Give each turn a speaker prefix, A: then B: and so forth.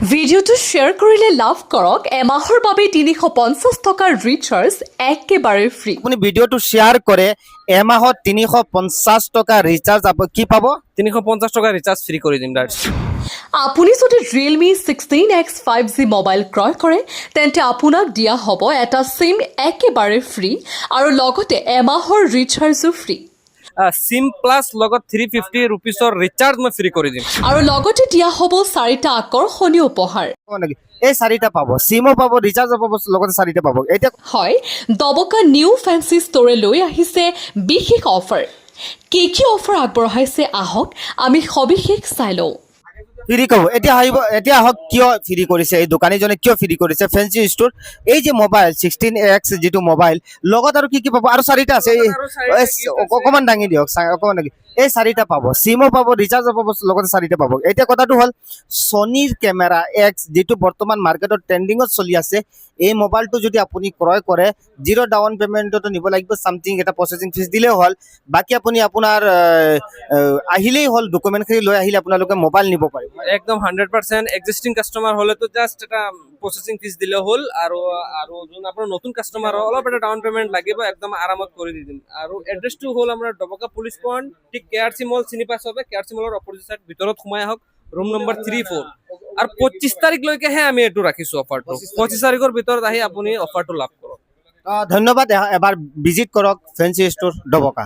A: ভিডিওটো শ্বেয়াৰ কৰিলে লাভ কৰক এমাহৰ বাবে ৩৫০ টকাৰ ৰিচাৰ্জ একেবাৰে ফ্ৰী।
B: আপুনি ভিডিওটো শ্বেয়াৰ কৰে এমাহত ৩৫০ টকা ৰিচাৰ্জ কি পাব
C: ৩৫০ টকা ৰিচাৰ্জ ফ্ৰী কৰি দিম ডাইৰেক্ট।
A: আপুনি যদি Realme 16X 5G মোবাইল ক্ৰয় কৰে তেন্তে আপোনাক দিয়া হ'ব এটা সিম একেবাৰে ফ্ৰী আৰু লগতে এমাহৰ ৰিচাৰ্জো ফ্ৰী
C: সিম প্লাছ লগত 350 ৰুপিছৰ ৰিচাৰ্জ মই ফ্ৰী কৰি দিম।
A: আৰু লগতে দিয়া হ'ব 4টা আকৰ্ষণীয় উপহাৰ।
B: এই 4টা পাব, সিমো পাব, ৰিচাৰ্জো পাব, লগতে 4টা পাব। এতিয়া
A: হয়, দবকা নিউ ফেন্সি ষ্টৰে লৈ আহিছে বিশেষ অফাৰ। কি অফাৰ আগবঢ়াইছে আহক আমি সবিশেষ চাই লওঁ।
B: ফ্ৰী কব এতিয়া আহক কিয় ফ্ৰী কৰিছে, এই দোকানীজনে কিয় ফ্ৰী কৰিছে। ফেন্সি ষ্টৰ এই যে মোবাইল 16X যিটো মোবাইল লগত আৰু কি পাব, আৰু 4টা আছে, অকমান দাঙি দিয়ক, অকমান দাঙি। এই 4টা পাব, সিমো পাব, ৰিচাৰ্জো পাব, লগতে 4টা পাব। এতিয়া কথাটো হ'ল ছনীৰ কেমেৰা এক্স যিটো বৰ্তমান মাৰ্কেটত ট্ৰেণ্ডিঙত চলি আছে, এই মোবাইলটো যদি আপুনি ক্ৰয় কৰে 0 ডাউন পেমেণ্টতো নিব লাগিব, সামথিং এটা প্ৰচেছিং ফিজ দিলেই হ'ল। বাকী আপুনি আপোনাৰ আহিলেই হ'ল, ডকুমেণ্টখিনি লৈ আহিলে আপোনালোকে মোবাইল নিব পাৰিব।
C: একদম 100% এক্সিস্টিং কাস্টমাৰ হলেতো জাস্ট এটা প্ৰসেসিং ফিজ দিলে হ'ল আৰু যোন আপোনাৰ নতুন কাস্টমাৰ অলপ এটা ডাউন পেমেন্ট লাগিব, একদম আৰামত কৰি দি দিম। আৰু এড্ৰেছটো হ'ল আমাৰ ডবকা পুলিচ পইণ্ট, ঠিক কেআৰচি মল চিনি পাইছে হবে, কেআৰচি মলৰ অপজিট সাইড ভিতৰত সোমাই আহক, ৰুম নম্বৰ 34। আৰু 25 তাৰিখলৈকেহে আমি এইটো ৰাখিছো অফাৰটো। 25 তাৰিখৰ ভিতৰত আহি আপুনি অফাৰটো লাভ কৰক।
B: ধন্যবাদ, এবাৰ ভিজিট কৰক ফেন্সি ষ্টৰ ডবকা।